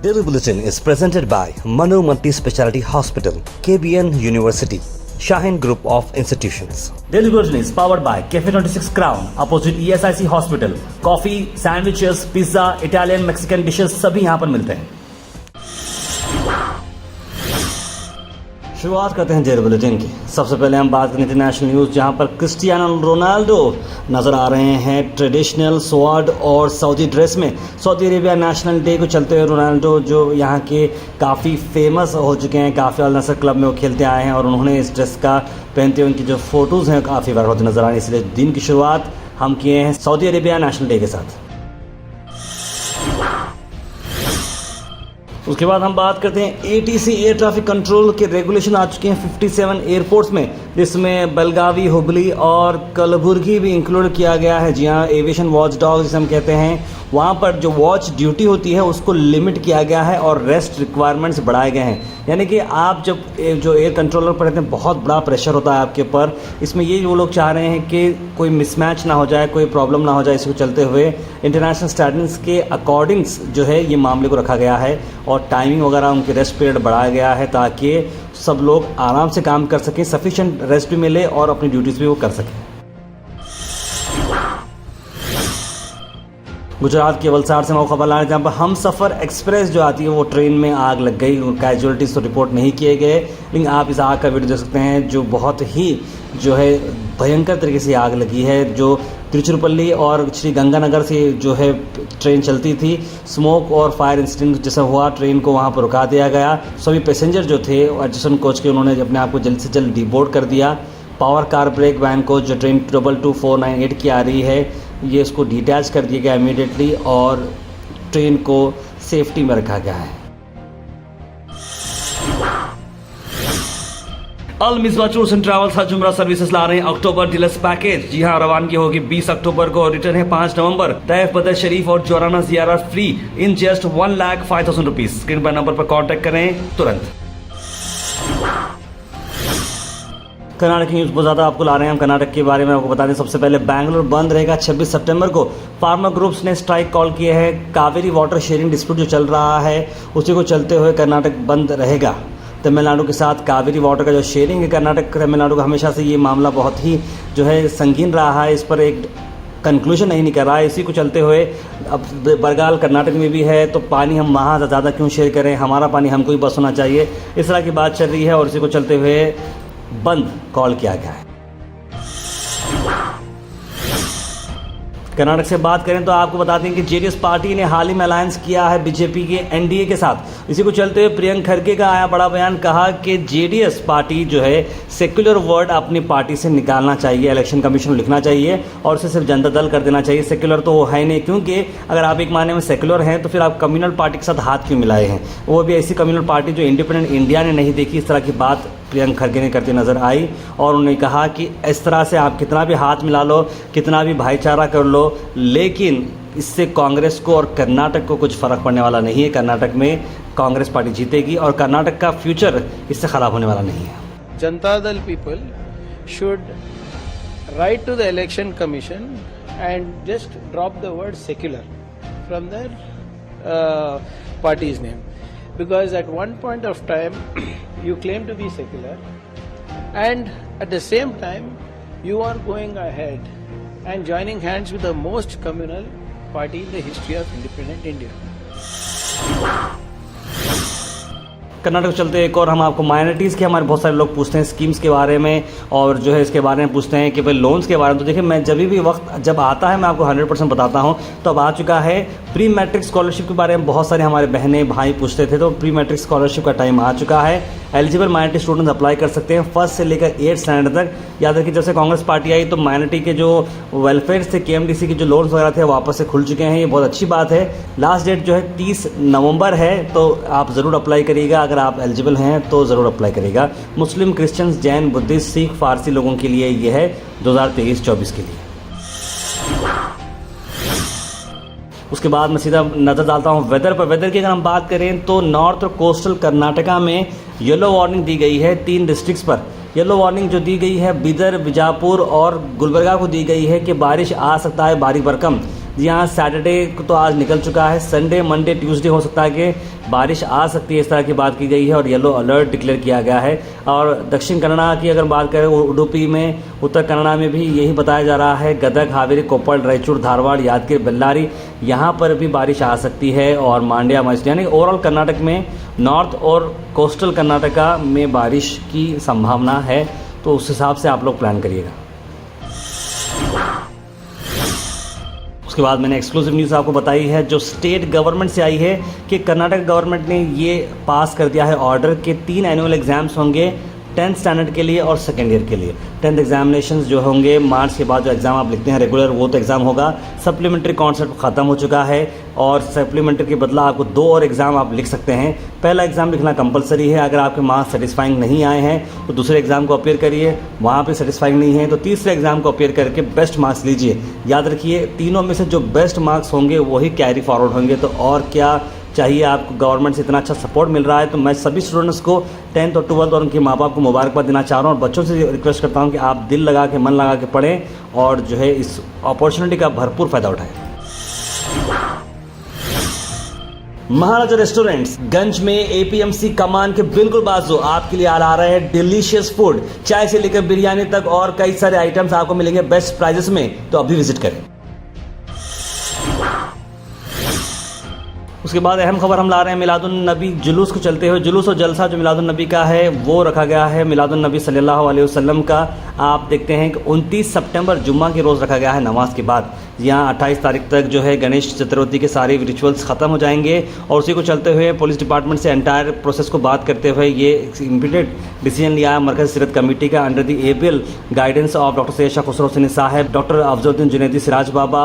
Daily Bulletin is presented by Manu Multi-Speciality Hospital, KBN University, Shaheen Group of Institutions. Daily Bulletin is powered by Cafe 26 Crown, opposite ESIC Hospital. Coffee, sandwiches, pizza, Italian, Mexican dishes सभी यहाँ पर मिलते हैं। शुरुआत करते हैं daily bulletin की। सबसे पहले हम बात करें इंटरनेशनल न्यूज़, जहां पर क्रिस्टियानो रोनाल्डो नज़र आ रहे हैं ट्रेडिशनल स्वॉर्ड और सऊदी ड्रेस में। सऊदी अरेबिया नेशनल डे को चलते हुए रोनाल्डो जो यहाँ के काफ़ी फेमस हो चुके हैं, काफ़ी अल नसर क्लब में वो खेलते आए हैं और उन्होंने इस ड्रेस का पहनते हुए उनकी जो फ़ोटोज़ हैं काफ़ी वायरल होती नज़र आ रही है। इसलिए दिन की शुरुआत हम किए हैं सऊदी अरेबिया नेशनल डे के साथ। उसके बाद हम बात करते हैं ATC एयर ट्रैफिक कंट्रोल के रेगुलेशन आ चुके हैं 57 एयरपोर्ट्स में, जिसमें बेलगावी, हुबली और कलबुर्गी भी इंक्लूड किया गया है। जी हाँ, एविएशन वॉच डॉग जिसे हम कहते हैं, वहाँ पर जो वॉच ड्यूटी होती है उसको लिमिट किया गया है और रेस्ट रिक्वायरमेंट्स बढ़ाए गए हैं। यानी कि आप जब जो एयर कंट्रोलर पर रहते हैं बहुत बड़ा प्रेशर होता है आपके ऊपर। इसमें ये वो लोग चाह रहे हैं कि कोई मिसमैच ना हो जाए, कोई प्रॉब्लम ना हो जाए। इसको चलते हुए इंटरनेशनल स्टैंडर्ड्स के अकॉर्डिंग्स जो है ये मामले को रखा गया है और टाइमिंग वगैरह उनके रेस्ट पीरियड बढ़ाया गया है ताकि सब लोग आराम से काम कर सकें, सफिशिएंट रेस्ट भी मिले और अपनी ड्यूटीज़ भी वो कर सकें। गुजरात के वलसाड़ से मैं खबर ला रहे हैं, जहाँ पर हम सफ़र एक्सप्रेस जो आती है वो ट्रेन में आग लग गई। कैजुअलिटीज़ तो रिपोर्ट नहीं किए गए, लेकिन आप इस आग का वीडियो देख सकते हैं जो बहुत ही जो है भयंकर तरीके से आग लगी है। जो तिरुचिरापल्ली और श्री गंगानगर से जो है ट्रेन चलती थी, स्मोक और फायर इंसिडेंट जैसा हुआ, ट्रेन को वहाँ पर रुका दिया गया। सभी पैसेंजर जो थे एडजस्टमेंट कोच के, उन्होंने अपने आप को जल्द से जल्द डिबोर्ड कर दिया। पावर कार ब्रेक वैन को जो ट्रेन 22498 की आ रही है, ये इसको डिटैच कर दिया गया इमीडिएटली और ट्रेन को सेफ्टी में रखा गया है। अल मिसबा टूर्स एंड ट्रैवल्स हज उम्रा सर्विसेज ला रहे हैं अक्टूबर डीलक्स पैकेज। जी हाँ, रवानगी होगी 20 अक्टूबर को, रिटर्न है 5 नवंबर। तैफ बदर शरीफ और जोराना जियारा free in just 1,05,000 rupees. Screen पर नंबर पर कॉन्टैक्ट करें तुरंत। कर्नाटक की न्यूज़ बहुत ज़्यादा आपको ला रहे हैं हम। कर्नाटक के बारे में आपको बता दें, सबसे पहले बेंगलुरु बंद रहेगा 26 सितंबर को। फार्मर ग्रुप्स ने स्ट्राइक कॉल किए हैं। कावेरी वाटर शेयरिंग डिस्प्यूट जो चल रहा है उसी को चलते हुए कर्नाटक बंद रहेगा। तमिलनाडु के साथ कावेरी वाटर का जो शेयरिंग है कर्नाटक तमिलनाडु का, हमेशा से ये मामला बहुत ही जो है संगीन रहा है। इस पर एक कंक्लूजन नहीं निकल रहा है। इसी को चलते हुए अब बरगाल कर्नाटक में भी है, तो पानी हम वहाँ ज़्यादा क्यों शेयर करें, हमारा पानी हमको ही बस होना चाहिए, इस तरह की बात चल रही है और इसी को चलते हुए बंद कॉल किया गया है। कर्नाटक से बात करें तो आपको बता दें कि जेडीएस पार्टी ने हाल ही में अलायंस किया है बीजेपी के एनडीए के साथ। इसी को चलते हुए प्रियंक खड़गे का आया बड़ा बयान, कहा कि जेडीएस पार्टी जो है सेक्युलर वर्ड अपनी पार्टी से निकालना चाहिए, इलेक्शन कमीशन को लिखना चाहिए और उसे सिर्फ जनता दल कर देना चाहिए। सेक्युलर तो वो है नहीं, क्योंकि अगर आप एक मायने में सेक्युलर हैं तो फिर आप कम्युनल पार्टी के साथ हाथ क्यों मिलाए हैं, वो भी ऐसी कम्युनल पार्टी जो इंडिपेंडेंट इंडिया ने नहीं देखी। इस तरह की बात प्रियंक खड़गे ने करते नजर आई और उन्होंने कहा कि इस तरह से आप कितना भी हाथ मिला लो, कितना भी भाईचारा कर लो, लेकिन इससे कांग्रेस को और कर्नाटक को कुछ फ़र्क पड़ने वाला नहीं है। कर्नाटक में कांग्रेस पार्टी जीतेगी और कर्नाटक का फ्यूचर इससे ख़राब होने वाला नहीं है। Janata Dal people should write to the election commission and just drop the word secular from their parties name, because at one point of time you claim to be secular and at the same time you are going ahead and joining hands with the most communal party in the history of independent India. Karnataka को चलते एक और हम आपको minorities के, हमारे बहुत सारे लोग पूछते हैं स्कीम्स के बारे में और जो है इसके बारे में पूछते हैं कि भाई लोन्स के बारे में। तो देखिए, मैं जब भी वक्त जब आता है मैं आपको 100% बताता हूँ। तो अब आ चुका है प्री मैट्रिक स्कॉलरशिप के बारे में, बहुत सारे हमारे बहनें भाई पूछते थे, तो प्री मैट्रिक स्कॉलरशिप का टाइम आ चुका है। एलिजिबल माइनॉरिटी स्टूडेंट्स अप्लाई कर सकते हैं 1st से लेकर 8th स्टैंडर्ड तक। याद रखिए, जब से कांग्रेस पार्टी आई तो माइनॉरिटी के जो वेलफेयर थे, KMDC के जो लोन्स वगैरह थे वापस से खुल चुके हैं। ये बहुत अच्छी बात है। लास्ट डेट जो है 30 नवंबर है, तो आप ज़रूर अप्लाई करिएगा। अगर आप एलिजिबल हैं तो ज़रूर अप्लाई करिएगा। मुस्लिम, क्रिश्चियंस, जैन, बुद्धिस्ट, सिख, फारसी लोगों के लिए ये है 2023-24 के लिए। उसके बाद मैं सीधा नज़र डालता हूँ वेदर पर। वेदर की अगर हम बात करें तो नॉर्थ और कोस्टल कर्नाटका में येलो वार्निंग दी गई है 3 डिस्ट्रिक्ट्स पर। येलो वार्निंग जो दी गई है बीदर, बीजापुर और गुलबर्गा को दी गई है कि बारिश आ सकता है, भारी भरकम। जी हाँ, सैटरडे को तो आज निकल चुका है, संडे मंडे ट्यूसडे हो सकता है कि बारिश आ सकती है, इस तरह की बात की गई है और येलो अलर्ट डिक्लेयर किया गया है। और दक्षिण कन्नड़ा की अगर बात करें, उडुपी में, उत्तर कन्नड़ा में भी यही बताया जा रहा है। गदग, हावेरी, कोप्पल, रायचूर, धारवाड़, यादगिर, बेल्लारी, यहाँ पर भी बारिश आ सकती है। और मांड्या, मैसूर, यानी ओवरऑल कर्नाटक में नॉर्थ और कोस्टल कर्नाटका में बारिश की संभावना है, तो उस हिसाब से आप लोग प्लान करिएगा। उसके बाद मैंने एक्सक्लूसिव न्यूज़ आपको बताई है जो स्टेट गवर्नमेंट से आई है कि कर्नाटक गवर्नमेंट ने ये पास कर दिया है ऑर्डर कि 3 एनुअल एग्जाम्स होंगे 10th स्टैंडर्ड के लिए और सेकेंड ईयर के लिए। 10th एग्जामिनेशंस जो होंगे मार्च के बाद, जो एग्ज़ाम आप लिखते हैं रेगुलर, वो तो एग्ज़ाम होगा। सप्लीमेंट्री कॉन्सेप्ट ख़त्म हो चुका है और सप्लीमेंट्री के बदला आपको 2 और एग्ज़ाम आप लिख सकते हैं। पहला एग्ज़ाम लिखना कंपलसरी है, अगर आपके मार्क्स सेटिस्फाइंग नहीं आए हैं तो दूसरे एग्ज़ाम को अपीयर करिए, वहाँ पे सेटिस्फाइंग नहीं है तो तीसरे एग्ज़ाम को अपीयर करके बेस्ट मार्क्स लीजिए। याद रखिए, तीनों में से जो बेस्ट मार्क्स होंगे वही कैरी फॉरवर्ड होंगे। तो और क्या चाहिए आपको, गवर्नमेंट से इतना अच्छा सपोर्ट मिल रहा है। तो मैं सभी स्टूडेंट्स को 10th और 12th और उनके माँ बाप को मुबारकबाद देना चाह रहा हूँ और बच्चों से रिक्वेस्ट करता हूँ कि आप दिल लगा के, मन लगा के पढ़ें और जो है इस अपॉर्चुनिटी का भरपूर फ़ायदा उठाएं। महाराजा रेस्टोरेंट्स गंज में एपीएमसी कमान के बिल्कुल बाजू आपके लिए आ रहे हैं डिलीशियस फूड, चाय से लेकर बिरयानी तक और कई सारे आइटम्स आपको मिलेंगे बेस्ट प्राइजेस में। तो अभी विजिट करें। उसके बाद अहम खबर हम ला रहे हैं मिलादुन नबी जुलूस को चलते हुए। जुलूस और जलसा जो मिलादुन नबी का है वो रखा गया है मिलादुन नबी सल्लल्लाहु अलैहि वसल्लम का। आप देखते हैं कि 29 सितंबर जुम्मा के रोज़ रखा गया है नमाज के बाद। यहाँ 28 तारीख तक जो है गणेश चतुर्थी के सारे रिचुअल्स ख़त्म हो जाएंगे और उसी को चलते हुए पुलिस डिपार्टमेंट से एंटायर प्रोसेस को बात करते हुए ये इमीडिएट डिसीजन लिया मरकज़ सीरत कमेटी का under the ABL guidance of doctor Syed Shah Khusro Hussaini sahab, doctor Afzaluddin Junaidi, Siraj Baba,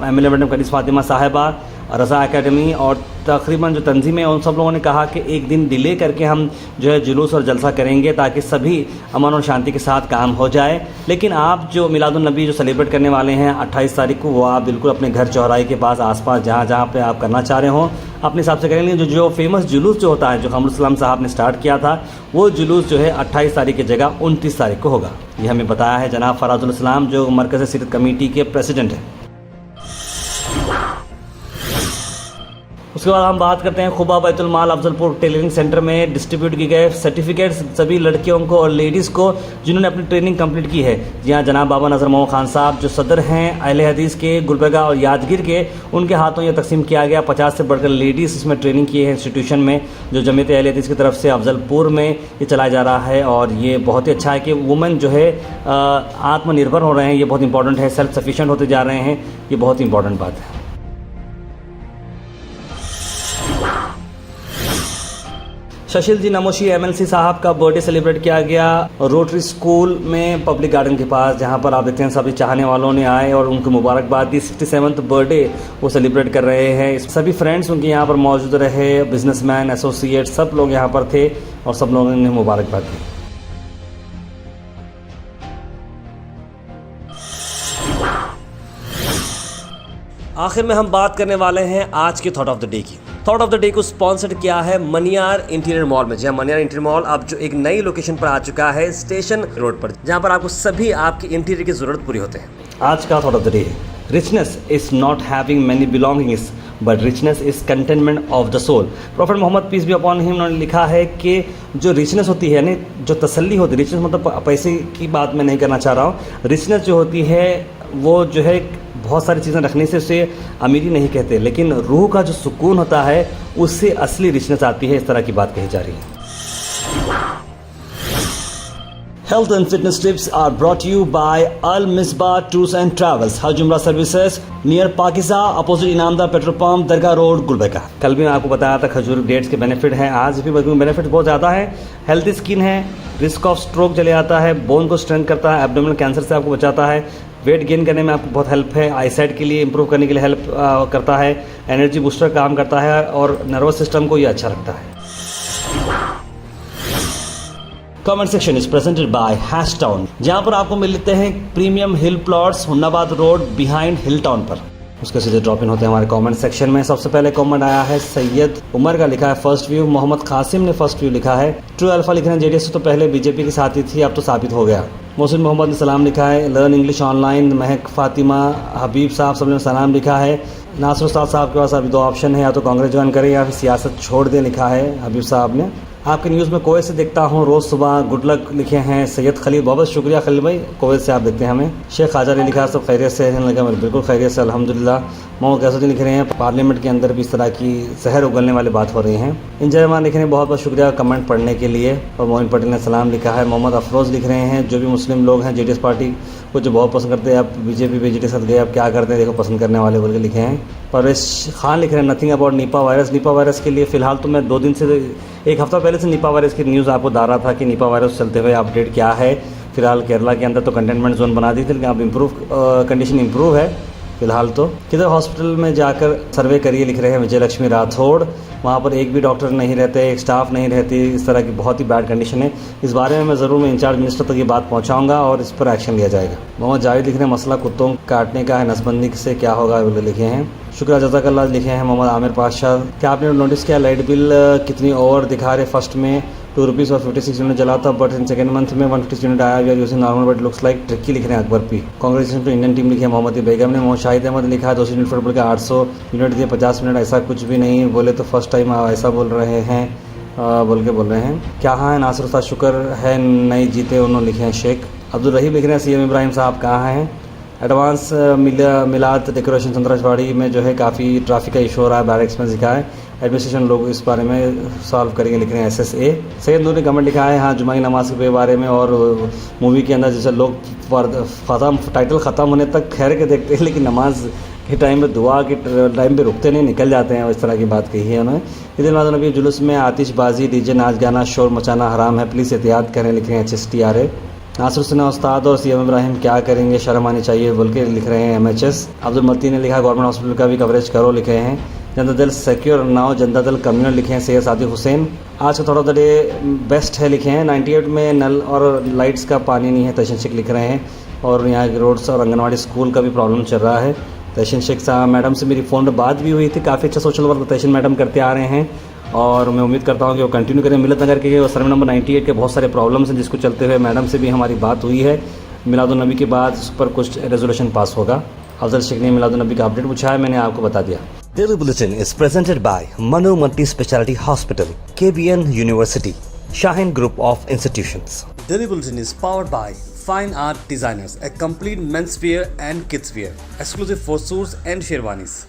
MLA madam Kaneez Fatima sahiba, Raza academy और तकरीबन जो तंजीमें उन सब लोगों ने कहा कि एक दिन डिले करके हम जो है जुलूस और जलसा करेंगे ताकि सभी अमन और शांति के साथ काम हो जाए। लेकिन आप जो मिलादुन नबी जो सेलिब्रेट करने वाले हैं 28 तारीख को, वो आप बिल्कुल अपने घर चौराहे के पास आसपास जहाँ जहाँ पे आप करना चाह रहे हो अपने हिसाब से करेंगे। जो फेमस जुलूस जो होता है जो क़मरुल इस्लाम साहब ने स्टार्ट किया था, वो जुलूस जो है 28 तारीख की जगह 29 तारीख को होगा। ये हमें बताया है जनाब फराजुल इस्लाम जो मरकज़ सीरत कमेटी के प्रेसिडेंट हैं। उसके बाद हम बात करते हैं खुबा बैतुल माल अफजलपुर टेलरिंग सेंटर में डिस्ट्रीब्यूट किए गए सर्टिफिकेट्स सभी लड़कियों को और लेडीज़ को जिन्होंने अपनी ट्रेनिंग कंप्लीट की है। यहाँ जनाब बाबा नज़र मोहम्मद खान साहब जो सदर हैं अहले हदीस के गुलबर्गा और यादगिर के, उनके हाथों ये तकसीम किया गया। 50 से बढ़कर लेडीज़ इसमें ट्रेनिंग किए हैं इंस्टीट्यूशन में जो जमीयत अहले हदीस की तरफ से अफजलपुर में ये चलाया जा रहा है। और ये बहुत ही अच्छा है कि वुमेन जो है आत्मनिर्भर हो रहे हैं, ये बहुत इंपॉर्टेंट है, सेल्फ सफिशिएंट होते जा रहे हैं, ये बहुत इंपॉर्टेंट बात है। शशील जी नमोशी एमएलसी साहब का बर्थडे सेलिब्रेट किया गया रोटरी स्कूल में पब्लिक गार्डन के पास, जहां पर आप देखते हैं सभी चाहने वालों ने आए और उनको मुबारकबाद दी। 67th बर्थडे वो सेलिब्रेट कर रहे हैं। सभी फ्रेंड्स उनके यहाँ पर मौजूद रहे, बिजनेसमैन, एसोसिएट, सब लोग यहाँ पर थे और सब लोगों ने मुबारकबाद दी। आखिर में हम बात करने वाले हैं आज के थॉट ऑफ द डे की। थॉट ऑफ द डे को स्पॉन्सर्ड किया है मनियार इंटीरियर मॉल में। जहां मनियार इंटीरियर मॉल अब जो एक नई लोकेशन पर आ चुका है स्टेशन रोड पर, जहां पर आपको सभी आपकी इंटीरियर की जरूरत पूरी होते हैं। आज का थॉट ऑफ द डे है richness is not having many belongings but richness is containment of the soul. Prophet Mohammed peace be upon him उन्होंने लिखा है कि जो रिचनेस होती है यानी जो तसल्ली होती है, रिचनेस मतलब पैसे की बात मैं नहीं करना चाह रहा हूँ, रिचनेस जो होती है वो जो है बहुत सारी चीज़ें रखने से उसे अमीरी नहीं कहते, लेकिन रूह का जो सुकून होता है उससे असली रिचनेस आती है। इस तरह की बात कही जा रही है। Health and fitness tips are brought to you by Al Misbah Tours and Travels, Hajj Umrah Services near Pakiza, opposite Inamda Petrol Pump, Dargah road, Gulbarga. कल भी मैं आपको बताया था खजूर डेट्स के बेनिफिट हैं, आज भी बेनिफिट बहुत ज़्यादा है। हेल्थी स्किन है, रिस्क ऑफ स्ट्रोक चले आता है, बोन को स्ट्रेंथ करता है, एब्डोमिनल कैंसर से आपको बचाता है, वेट गेन करने में आपको बहुत हेल्प है, आईसाइट के लिए इंप्रूव करने के लिए हेल्प करता है, एनर्जी बूस्टर काम करता है और नर्वस सिस्टम को ये अच्छा रखता है। Comment section is presented by hash town, जहाँ पर आपको मिलते हैं प्रीमियम हिल प्लॉट्स हुन्नाबाद रोड बिहाइंड हिल टाउन पर। उसके सीधे ड्रॉप इन होते हैं हमारे कमेंट सेक्शन में। सबसे पहले कमेंट आया है सैयद उमर का, लिखा है फर्स्ट व्यू। मोहम्मद कासिम ने फर्स्ट व्यू लिखा है। ट्रू अल्फा लिख रहे हैं जेडीएस तो पहले बीजेपी के साथ ही थी, अब तो साबित हो गया। मोहसिन मोहम्मद ने सलाम लिखा है। लर्न इंग्लिश ऑनलाइन महक फातिमा हबीब साहब सबने सलाम लिखा है। नासिर उस्ताद साहब के पास अभी 2 ऑप्शन है, या तो कांग्रेस ज्वाइन करें या फिर सियासत छोड़ दें, लिखा है हबीब साहब ने। आपके न्यूज़ में कोवैत से देखता हूँ रोज़ सुबह, गुड लक लिखे हैं सैयद खलील। बहुत शुक्रिया खलील भाई, कोवैत से आप देखते हैं हमें। शेख ख्वाजा ने लिखा सब खैरियत से हैं, लिखा बिल्कुल खैरियत से अल्हम्दुलिल्लाह। मोहम्मद कैसुद्दीन लिख रहे हैं पार्लियामेंट के अंदर भी इस तरह की जहर उगलने वाली बात हो रही हैं। इंजरमान लिख रहे हैं बहुत बहुत शुक्रिया कमेंट पढ़ने के लिए। और मोइन पटेल ने सलाम लिखा है। मोहम्मद अफरोज़ लिख रहे हैं जो भी मुस्लिम लोग हैं जेडीएस पार्टी को जो बहुत पसंद करते हैं, अब बीजेपी के साथ गए, अब क्या करते हैं देखो पसंद करने वाले बोल के लिखे हैं। परवेश खान लिख रहे हैं nothing about Nipah virus. Nipah virus के लिए फ़िलहाल तो मैं 2 दिन से 1 हफ्ता पहले से निपा वायरस की न्यूज़ आपको दा रहा था कि निपा वायरस चलते हुए अपडेट क्या है। फिलहाल केरला के अंदर तो कंटेनमेंट जोन बना दी थी, लेकिन अब कंडीशन इम्प्रूव है फिलहाल। तो किधर हॉस्पिटल में जाकर सर्वे करिए, लिख रहे हैं विजय लक्ष्मी राठौड़। वहाँ पर एक भी डॉक्टर नहीं रहते, एक स्टाफ नहीं रहती, इस तरह की बहुत ही बैड कंडीशन है। इस बारे में मैं ज़रूर इंचार्ज मिनिस्टर तक ये बात पहुँचाऊँगा और इस पर एक्शन लिया जाएगा। मोहम्मद जावेद लिख रहे हैं मसला कुत्तों काटने का है, नसबंदी से क्या होगा लिखे हैं। शुक्र जज़ाकल्लाह लिखे हैं मोहम्मद आमिर पाशा। क्या आपने नोटिस किया लाइट बिल कितनी ओवर दिखा रहे? फर्स्ट में 2 रुपीज़ और 56 यूनिट जला था, बट इन सेकंड मंथ में 150 यूनिट आया। We are using normal but looks like tricky, लिख रहे हैं Akbar P. Congratulation to Indian team, लिखे मोहम्मद बेगम ने। मोहम्मद शाहिद अहमद लिखा है 200 यूनिट फुटबॉल के 800 यूनिट दिए, 50 मिनट ऐसा कुछ भी नहीं बोले तो फर्स्ट टाइम ऐसा बोल रहे हैं बोल रहे हैं। क्या हाँ है नासिर उस्ताद, शुक्र है नहीं जीते उन्होंने, लिखे हैं शेख अब्दुल रहीम। लिख रहे हैं सीएम इब्राहिम साहब कहाँ हैं? एडवांस मिलाद डेकोरेशन संतराजवाड़ी में जो है काफ़ी ट्रैफिक का इशू हो रहा है, बैरिक्स में लिखा है। एडमिनिस्ट्रेशन लोग इस बारे में सॉल्व करेंगे, लिख रहे हैं SSA। सैयद नूर ने कमेंट लिखा है हाँ जुमाई नमाज के बारे में, और मूवी के अंदर जैसे लोग टाइटल ख़त्म होने तक ठहर के देखते हैं, लेकिन नमाज के टाइम पे दुआ के टाइम पे रुकते नहीं, निकल जाते हैं, इस तरह की बात कही है उन्होंने। ईद उल नबी जुलूस में आतिशबाजी, डीजे, नाच गाना, शोर मचाना हराम है, प्लीज़ एहतियात करें, लिख रहे हैं HSTRA। नासिर हुसैन उस्ताद और सीएम इब्राहिम क्या करेंगे, शर्म आनी चाहिए बोल के लिख रहे हैं MHS। अब्दुल मती ने लिखा गवर्नमेंट हॉस्पिटल का भी कवरेज करो, लिखे हैं। Janata Dal secure now, Janata Dal communal, लिखे हैं सैयद सादिक हुसैन। आज का थोड़ा डे बेस्ट है, लिखे हैं। 98 में नल और लाइट्स का पानी नहीं है, तहसीन शेख लिख रहे हैं। और यहाँ के रोड्स और आंगनवाड़ी स्कूल का भी प्रॉब्लम चल रहा है। तहसीन शेख साहब मैडम से मेरी फ़ोन पर बात भी हुई थी, काफ़ी अच्छा सोशल वर्क तहसीन मैडम करते आ रहे हैं, और मैं उम्मीद करता हूँ कि वो कंटिन्यू करें। मिलत नगर के सर्वे नंबर 98 के बहुत सारे प्रॉब्लम्स हैं, जिसको चलते हुए मैडम से भी हमारी बात हुई है। मिलादुन्नबी के बाद उस पर कुछ रेजोल्यूशन पास होगा। अफजल शेख ने मिलादुन्नबी का अपडेट पूछा है, मैंने आपको बता दिया। Daily Bulletin is presented by Manu Multi Speciality Hospital, KBN University, Shaheen Group of Institutions. Daily Bulletin is powered by Fine Art Designers, a complete menswear and kidswear, exclusive for suits and sherwanis.